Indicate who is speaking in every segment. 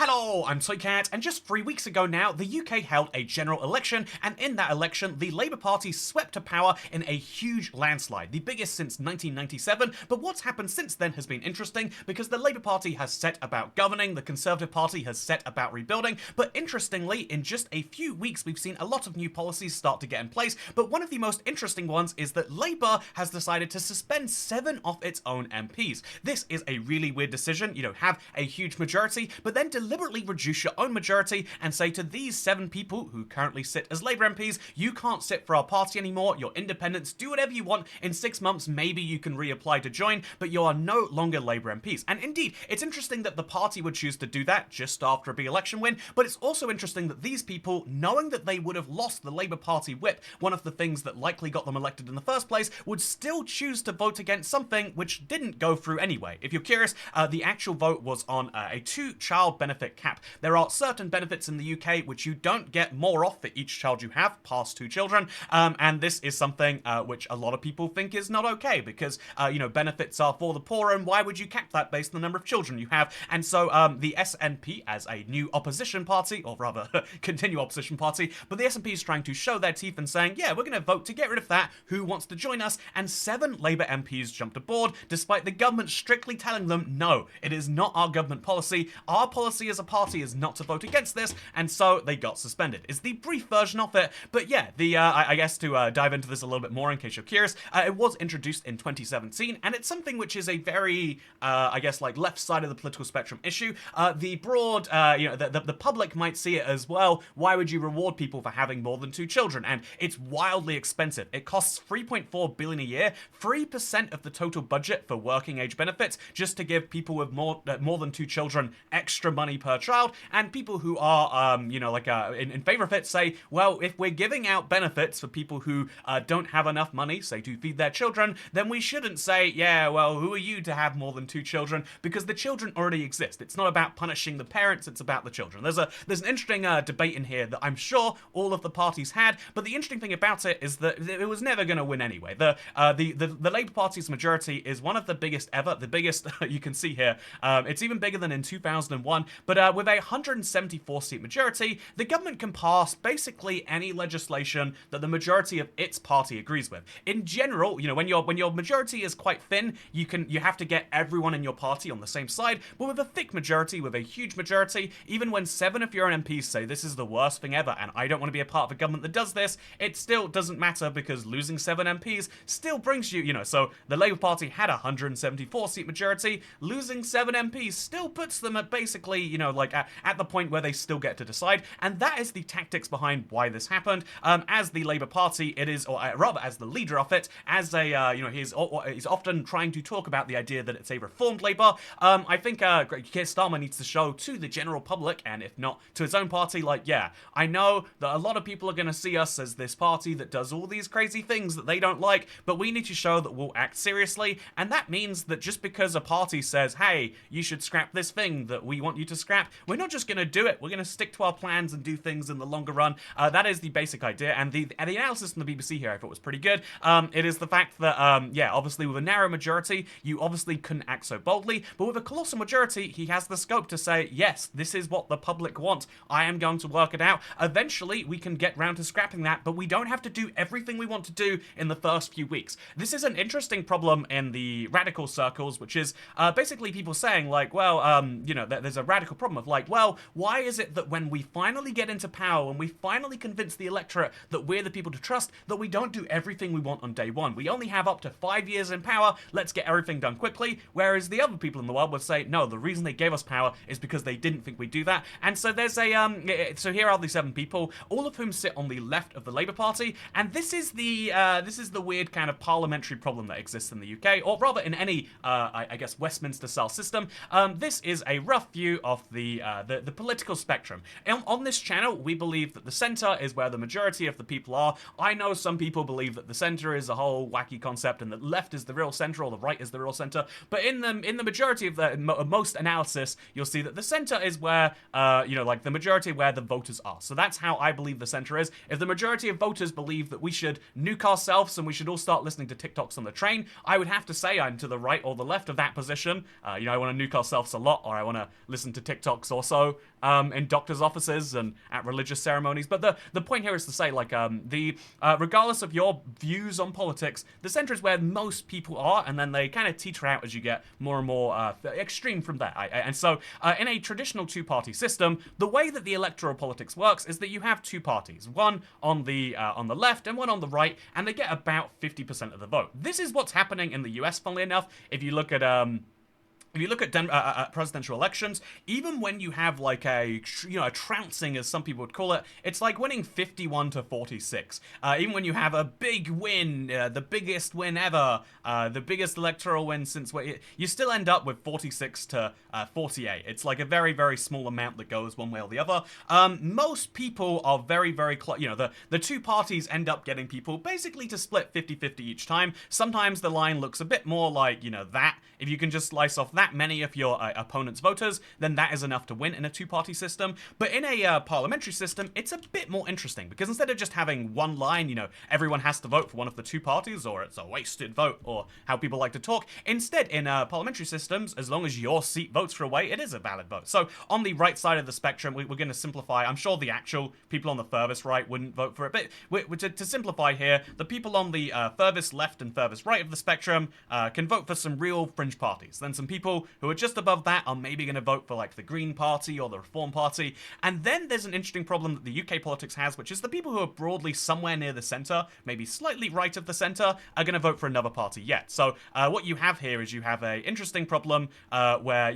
Speaker 1: Hello, I'm Toycat, and just 3 weeks ago now, the UK held a general election, and in that election, the Labour Party swept to power in a huge landslide, the biggest since 1997, but what's happened since then has been interesting, because the Labour Party has set about governing, the Conservative Party has set about rebuilding, but interestingly, in just a few weeks, we've seen a lot of new policies start to get in place, but one of the most interesting ones is that Labour has decided to suspend 7 of its own MPs. This is a really weird decision, have a huge majority, but then deliberately reduce your own majority and say to these 7 people who currently sit as Labour MPs, you can't sit for our party anymore, you're independents, do whatever you want, in 6 months maybe you can reapply to join, but you are no longer Labour MPs. And indeed, it's interesting that the party would choose to do that just after a big election win, but it's also interesting that these people, knowing that they would have lost the Labour Party whip, one of the things that likely got them elected in the first place, would still choose to vote against something which didn't go through anyway. If you're curious, the actual vote was on a 2-child benefit cap. There are certain benefits in the UK which you don't get more off for each child you have, past 2 children, and this is something which a lot of people think is not okay, because, benefits are for the poor, and why would you cap that based on the number of children you have? And so the SNP, as a new opposition party, or rather, continue opposition party, but the SNP is trying to show their teeth and saying, yeah, we're going to vote to get rid of that, who wants to join us? And 7 Labour MPs jumped aboard, despite the government strictly telling them, no, it is not our government policy, our policy as a party is not to vote against this, and so they got suspended. It's the brief version of it, but yeah, I guess to dive into this a little bit more in case you're curious, it was introduced in 2017, and it's something which is a very, left side of the political spectrum issue. The broad, the public might see it as, well, why would you reward people for having more than 2 children? And it's wildly expensive. It costs $3.4 billion a year, 3% of the total budget for working age benefits, just to give people with more than 2 children extra money per child, and people who are, in favor of it say, well, if we're giving out benefits for people who don't have enough money, say, to feed their children, then we shouldn't say, yeah, well, who are you to have more than 2 children, because the children already exist. It's not about punishing the parents, it's about the children. There's an interesting debate in here that I'm sure all of the parties had, but the interesting thing about it is that it was never going to win anyway. The Labour Party's majority is one of the biggest ever, the biggest you can see here. It's even bigger than in 2001, but with a 174-seat majority, the government can pass basically any legislation that the majority of its party agrees with. In general, when your majority is quite thin, you have to get everyone in your party on the same side, but with a thick majority, with a huge majority, even when 7 of your own MPs say this is the worst thing ever and I don't want to be a part of a government that does this, it still doesn't matter, because losing 7 MPs still brings you, so the Labour Party had a 174-seat majority, losing 7 MPs still puts them at basically, at the point where they still get to decide, and that is the tactics behind why this happened. As the Labour Party, it is, or rather as the leader of it, as a, he's often trying to talk about the idea that it's a reformed Labour. I think Keir Starmer needs to show to the general public, and if not to his own party, yeah, I know that a lot of people are going to see us as this party that does all these crazy things that they don't like, but we need to show that we'll act seriously, and that means that just because a party says, hey, you should scrap this thing that we want you to scrap, we're not just going to do it, we're going to stick to our plans and do things in the longer run. That is the basic idea, and the analysis from the BBC here I thought was pretty good. It is the fact that, obviously with a narrow majority, you obviously couldn't act so boldly, but with a colossal majority, he has the scope to say, yes, this is what the public want, I am going to work it out. Eventually, we can get round to scrapping that, but we don't have to do everything we want to do in the first few weeks. This is an interesting problem in the radical circles, which is basically people saying, there's a radical problem of why is it that when we finally get into power, when we finally convince the electorate that we're the people to trust, that we don't do everything we want on day one? We only have up to 5 years in power, let's get everything done quickly, whereas the other people in the world would say, no, the reason they gave us power is because they didn't think we'd do that. And so there's so here are the 7 people, all of whom sit on the left of the Labour Party, and this is the weird kind of parliamentary problem that exists in the UK, or rather in any, Westminster-style system. This is a rough view of the political spectrum. On this channel, we believe that the centre is where the majority of the people are. I know some people believe that the centre is a whole wacky concept and that left is the real centre or the right is the real centre, but in the majority of most analysis, you'll see that the centre is where, the majority where the voters are. So that's how I believe the centre is. If the majority of voters believe that we should nuke ourselves and we should all start listening to TikToks on the train, I would have to say I'm to the right or the left of that position. I want to nuke ourselves a lot, or I want to listen to TikToks TikToks also in doctors' offices and at religious ceremonies. But the point here is to say, like, regardless of your views on politics, the center is where most people are, and then they kind of teeter out as you get more and more extreme from there. And so, in a traditional two-party system, the way that the electoral politics works is that you have two parties, one on the left and one on the right, and they get about 50% of the vote. This is what's happening in the US, funnily enough. If you look at presidential elections, even when you have like a trouncing, as some people would call it, it's like winning 51 to 46. Even when you have a big win, the biggest win ever, the biggest electoral win since you still end up with 46 to 48. It's like a very, very small amount that goes one way or the other. Most people are very, very close. The two parties end up getting people basically to split 50-50 each time. Sometimes the line looks a bit more like, that. If you can just slice off that many of your opponent's voters, then that is enough to win in a two-party system. But in a parliamentary system, it's a bit more interesting, because instead of just having one line, everyone has to vote for one of the two parties, or it's a wasted vote, or how people like to talk. Instead, in parliamentary systems, as long as your seat votes for a way, it is a valid vote. So on the right side of the spectrum, we're going to simplify. I'm sure the actual people on the furthest right wouldn't vote for it, but to simplify here, the people on the furthest left and furthest right of the spectrum can vote for some real fringe parties. Then some people who are just above that are maybe going to vote for like the Green Party or the Reform Party. And then there's an interesting problem that the UK politics has, which is the people who are broadly somewhere near the centre, maybe slightly right of the centre, are going to vote for another party yet. So what you have here is you have a interesting problem where,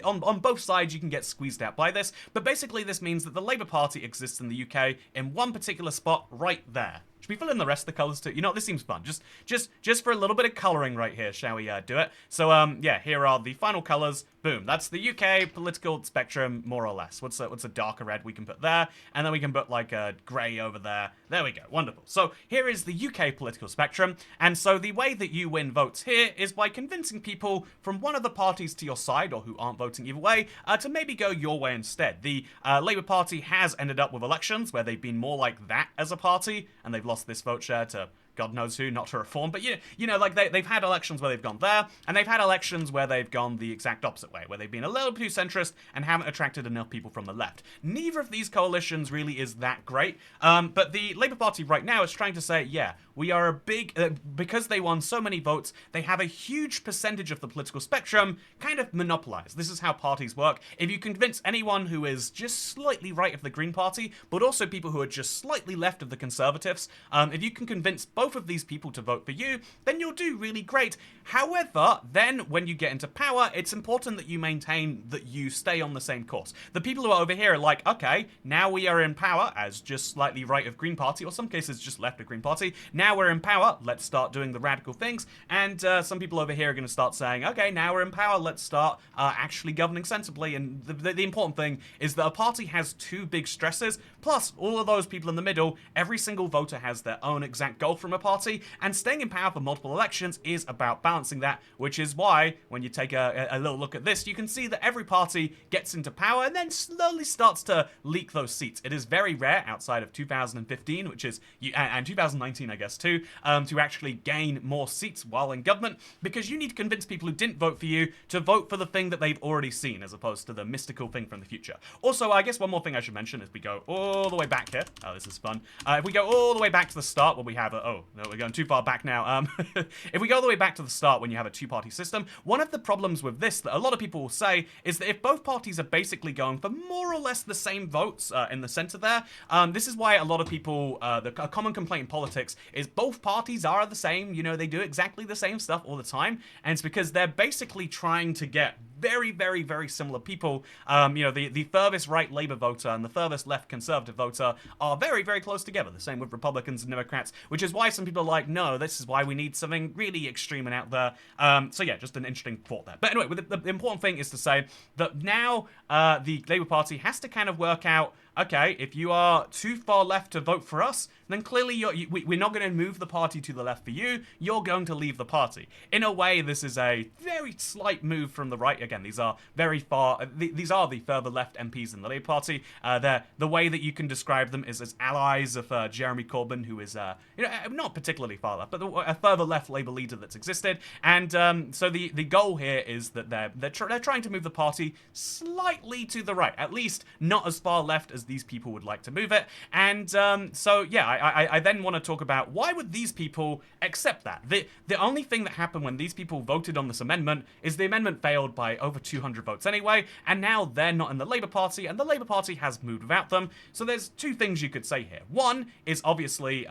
Speaker 1: on both sides you can get squeezed out by this. But basically this means that the Labour Party exists in the UK in one particular spot right there. Should we fill in the rest of the colours too? This seems fun. Just for a little bit of colouring right here, shall we do it? So, yeah, here are the final colours. Boom. That's the UK political spectrum, more or less. What's a darker red we can put there? And then we can put, like, a grey over there. There we go. Wonderful. So, here is the UK political spectrum. And so, the way that you win votes here is by convincing people from one of the parties to your side, or who aren't voting either way, to maybe go your way instead. The Labour Party has ended up with elections where they've been more like that as a party, and they've lost this vote share to God knows who, not to Reform, but they've had elections where they've gone there, and they've had elections where they've gone the exact opposite way, where they've been a little too centrist and haven't attracted enough people from the left. Neither of these coalitions really is that great, but the Labour Party right now is trying to say, yeah, we are a big, because they won so many votes, they have a huge percentage of the political spectrum kind of monopolized. This is how parties work. If you convince anyone who is just slightly right of the Green Party, but also people who are just slightly left of the Conservatives, if you can convince both of these people to vote for you, then you'll do really great. However, then when you get into power, it's important that you maintain that you stay on the same course. The people who are over here are like, okay, now we are in power as just slightly right of Green Party, or some cases just left of Green Party. Now we're in power, let's start doing the radical things. And some people over here are going to start saying, okay, now we're in power, let's start actually governing sensibly. And the important thing is that a party has two big stresses, plus all of those people in the middle, every single voter has their own exact goal from a party, and staying in power for multiple elections is about balancing that, which is why when you take a little look at this, you can see that every party gets into power and then slowly starts to leak those seats. It is very rare outside of 2015, which is, and 2019 I guess too, to actually gain more seats while in government, because you need to convince people who didn't vote for you to vote for the thing that they've already seen, as opposed to the mystical thing from the future. Also, I guess one more thing I should mention is we go all the way back here. Oh, this is fun. If we go all the way back to the start, where we have oh, no, we're going too far back now. If we go all the way back to the start when you have a two-party system, one of the problems with this that a lot of people will say is that if both parties are basically going for more or less the same votes in the center there, this is why a lot of people, a common complaint in politics is both parties are the same, they do exactly the same stuff all the time, and it's because they're basically trying to get very, very, very similar people. The furthest right Labour voter and the furthest left Conservative voter are very, very close together. The same with Republicans and Democrats, which is why some people are like, no, this is why we need something really extreme and out there. So yeah, just an interesting thought there. But anyway, the important thing is to say that now the Labour Party has to kind of work out okay, if you are too far left to vote for us, then clearly we're not going to move the party to the left for you. You're going to leave the party. In a way, this is a very slight move from the right. Again, these are very far. These are the further left MPs in the Labour Party. The way that you can describe them is as allies of Jeremy Corbyn, who is not particularly far left, but a further left Labour leader that's existed. And so the goal here is that they're trying to move the party slightly to the right, at least not as far left as these people would like to move it. And so yeah, I then want to talk about why would these people accept that. The only thing that happened when these people voted on this amendment is the amendment failed by over 200 votes anyway, and now they're not in the Labour Party, and the Labour Party has moved without them. So there's two things you could say here. One is obviously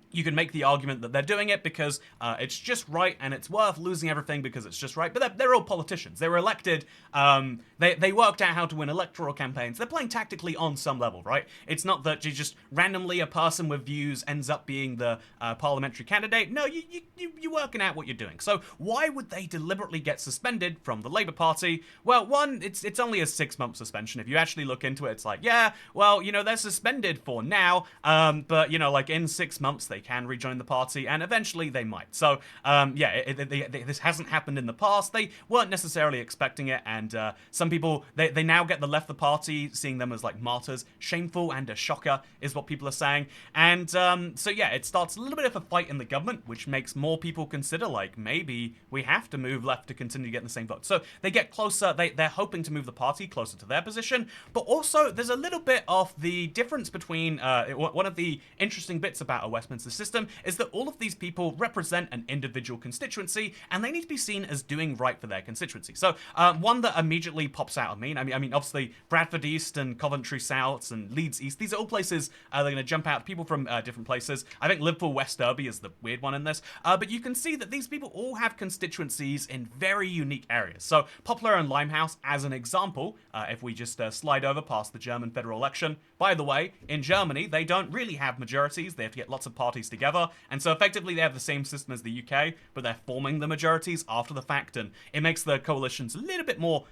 Speaker 1: you can make the argument that they're doing it because it's just right and it's worth losing everything because it's just right. But they're all politicians. They were elected. They worked out how to win electoral campaigns. They're playing tactically on some level, right? It's not that you just randomly a person with views ends up being the parliamentary candidate. No, you're working out what you're doing. So why would they deliberately get suspended from the Labour Party? Well, one, it's only a 6-month suspension. If you actually look into it, it's like, yeah, well, they're suspended for now. But, like in 6 months, they can rejoin the party, and eventually they might. So, this hasn't happened in the past. They weren't necessarily expecting it, and some people, they now get the left the party, seeing them as like martyrs. Shameful and a shocker is what people are saying. And so yeah, it starts a little bit of a fight in the government, which makes more people consider like, maybe we have to move left to continue getting the same vote. So they get closer, they're hoping to move the party closer to their position, but also there's a little bit of the difference between, one of the interesting bits about a Westminster system is that all of these people represent an individual constituency, and they need to be seen as doing right for their constituency. So one that immediately pops out of me, I mean obviously Bradford East and Coventry South and Leeds East, these are all places they're going to jump out, people from different places. I think Liverpool West Derby is the weird one in this, but you can see that these people all have constituencies in very unique areas. So Poplar and Limehouse, as an example, if we just slide over past the German federal election. By the way, in Germany, they don't really have majorities. They have to get lots of parties together, and so effectively they have the same system as the UK, but they're forming the majorities after the fact, and it makes the coalitions a little bit more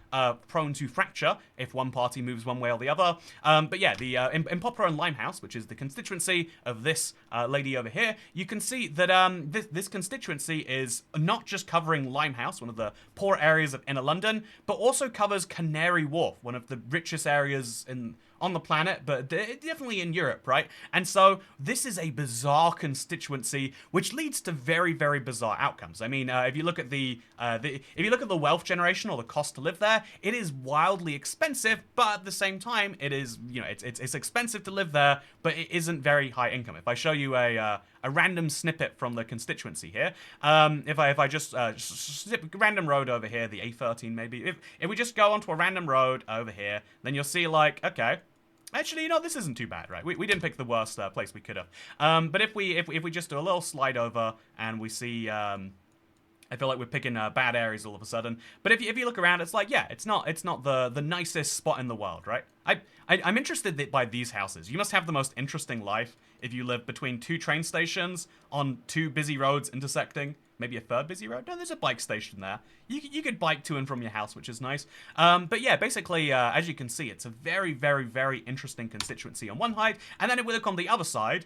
Speaker 1: prone to fracture if one party moves one way or the other. But yeah, in Poplar and Limehouse, which is the constituency of this lady over here, you can see that this constituency is not just covering Limehouse, one of the poor areas of inner London, but also covers Canary Wharf, one of the richest areas on the planet, but definitely in Europe, right? And so this is a bizarre constituency, which leads to very, very bizarre outcomes. I mean, if you look at the wealth generation or the cost to live there, it is wildly expensive, but at the same time, it is, it's expensive to live there, but it isn't very high income. If I show you a random snippet from the constituency here, if I just snip a random road over here, the A13 maybe, if we just go onto a random road over here, then you'll see like, okay, actually, this isn't too bad, right? We didn't pick the worst place we could have. But if we just do a little slide over and we see, I feel like we're picking bad areas all of a sudden. But if you look around, it's like, yeah, it's not the nicest spot in the world, right? I'm interested by these houses. You must have the most interesting life if you live between 2 train stations on 2 busy roads intersecting. Maybe a third busy road? No, there's a bike station there. You could bike to and from your house, which is nice. But yeah, basically, as you can see, it's a very, very, very interesting constituency on one side. And then if we look on the other side,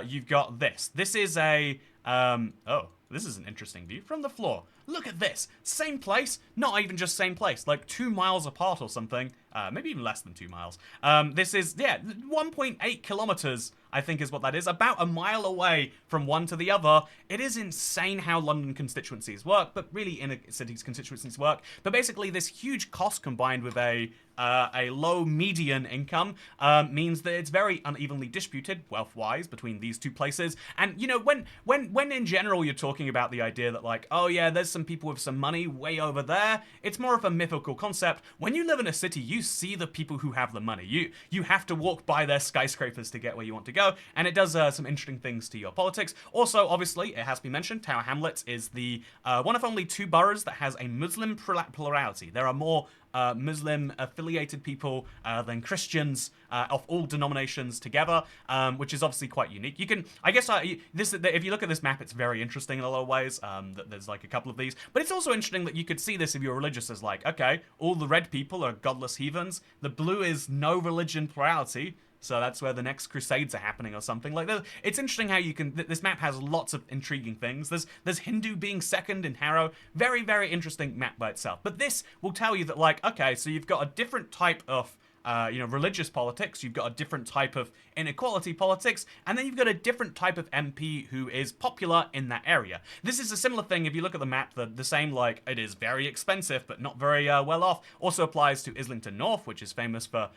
Speaker 1: you've got this. This is a... this is an interesting view from the floor. Look at this. Same place. Not even just same place. Like 2 miles apart or something. Maybe even less than 2 miles. This is, 1.8 kilometers, I think is what that is. About a mile away from one to the other. It is insane how London constituencies work, but really inner cities constituencies work. But basically, this huge cost combined with a low median income means that it's very unevenly distributed, wealth-wise, between these 2 places. And, when in general you're talking about the idea that, like, oh yeah, there's some people with some money way over there, it's more of a mythical concept. When you live in a city, you see the people who have the money. You have to walk by their skyscrapers to get where you want to go, and it does some interesting things to your politics. Also, obviously, it has to be mentioned, Tower Hamlets is the one of only 2 boroughs that has a Muslim plurality. There are more Muslim-affiliated people than Christians of all denominations together, which is obviously quite unique. You can, I guess, if you look at this map, it's very interesting in a lot of ways. There's like a couple of these, but it's also interesting that you could see this if you're religious as like, okay, all the red people are godless heathens. The blue is no religion plurality. So that's where the next crusades are happening or something like that. It's interesting how you can, this map has lots of intriguing things. There's Hindu being second in Harrow. Very, very interesting map by itself. But this will tell you that, like, okay, so you've got a different type of religious politics, you've got a different type of inequality politics, and then you've got a different type of MP who is popular in that area. This is a similar thing if you look at the map, the same, like, it is very expensive but not very well off, also applies to Islington North, which is famous for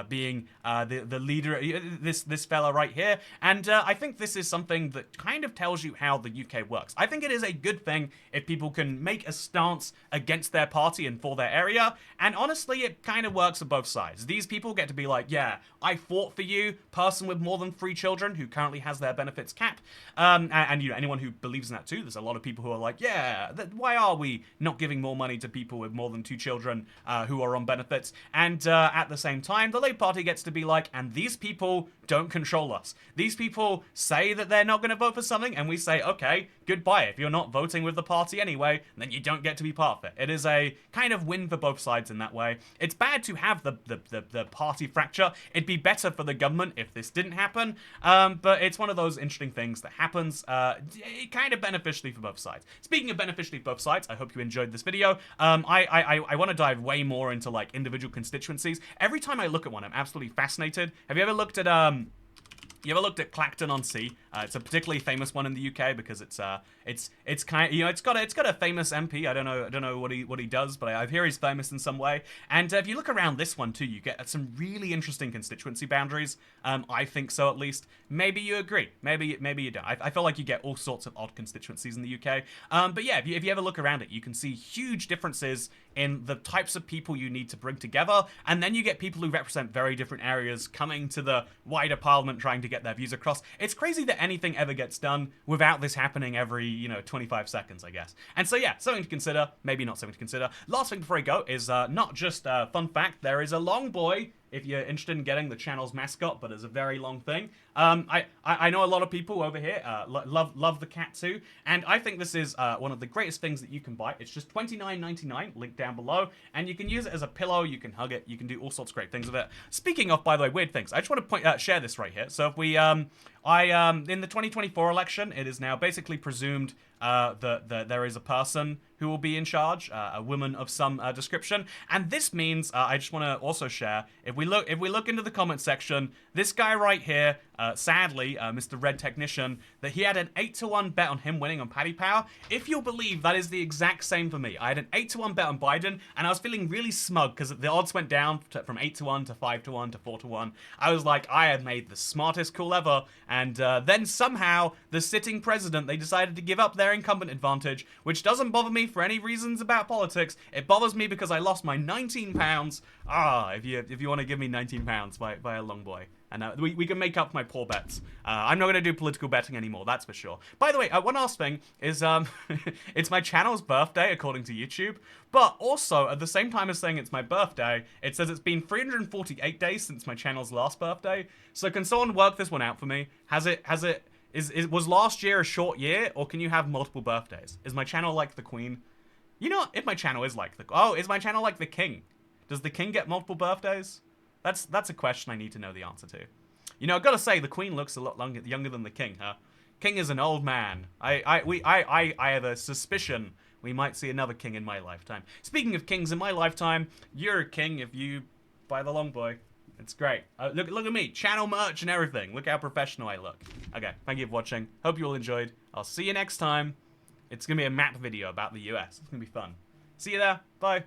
Speaker 1: being the leader, this fella right here, and I think this is something that kind of tells you how the UK works. I think it is a good thing if people can make a stance against their party and for their area, and honestly, it kind of works on both sides. These people get to be like, yeah, I fought for you, person with more than 3 children who currently has their benefits capped, and you know, anyone who believes in that too. There's a lot of people who are like, yeah, why are we not giving more money to people with more than 2 children who are on benefits? And at the same time, the Labour Party gets to be like, and these people don't control us. These people say that they're not going to vote for something, and we say, okay, goodbye. If you're not voting with the party anyway, then you don't get to be part of it. It is a kind of win for both sides in that way. It's bad to have the party fracture. It'd be better for the government if this didn't happen, but it's one of those interesting things that happens kind of beneficially for both sides. Speaking of beneficially for both sides, I hope you enjoyed this video. I want to dive way more into like individual constituencies. Every time I look at one, I'm absolutely fascinated. Have you ever looked at Clacton-on-Sea? It's a particularly famous one in the UK because it's kind of, you know, it's got a famous MP. I don't know what he does, but I hear he's famous in some way. And if you look around this one too, you get some really interesting constituency boundaries. I think so, at least. Maybe you agree. Maybe you don't. I feel like you get all sorts of odd constituencies in the UK. But yeah, if you ever look around it, you can see huge differences in the types of people you need to bring together, and then you get people who represent very different areas coming to the wider parliament trying to get their views across. It's crazy that anything ever gets done without this happening every, you know, 25 seconds, I guess. And so yeah, something to consider, maybe not something to consider. Last thing before I go is not just a fun fact, there is a longboi if you're interested in getting the channel's mascot, but it's a very long thing. I know a lot of people over here love the cat too, and I think this is one of the greatest things that you can buy. It's just $29.99, link down below, and you can use it as a pillow, you can hug it, you can do all sorts of great things with it. Speaking of, by the way, weird things, I just want to share this right here. So if we, in the 2024 election, it is now basically presumed that there is a person who will be in charge, a woman of some description, and this means I just want to also share, if we look into the comment section, this guy right here, sadly, Mr. Red Technician, that he had an 8-to-1 bet on him winning on Paddy Power. If you'll believe, that is the exact same for me. I had an 8-to-1 bet on Biden, and I was feeling really smug because the odds went down from 8-to-1 to 5-to-1 to 4-to-1. I was like, I have made the smartest call ever, and then somehow the sitting president, they decided to give up their incumbent advantage, which doesn't bother me for any reasons about politics. It bothers me because I lost my £19. If you want to give me £19 by a longboi. And we can make up my poor bets. I'm not going to do political betting anymore, that's for sure. By the way, one last thing is, it's my channel's birthday, according to YouTube. But also, at the same time as saying it's my birthday, it says it's been 348 days since my channel's last birthday. So can someone work this one out for me? Was last year a short year, or can you have multiple birthdays? Is my channel like the Queen? You know, if my channel is like is my channel like the King? Does the King get multiple birthdays? That's a question I need to know the answer to. You know, I've got to say, the Queen looks a lot younger than the King, huh? King is an old man. I have a suspicion we might see another king in my lifetime. Speaking of kings in my lifetime, you're a king if you buy the longboi. It's great. Look at me, channel merch and everything. Look how professional I look. Okay, thank you for watching. Hope you all enjoyed. I'll see you next time. It's gonna be a map video about the US. It's gonna be fun. See you there. Bye.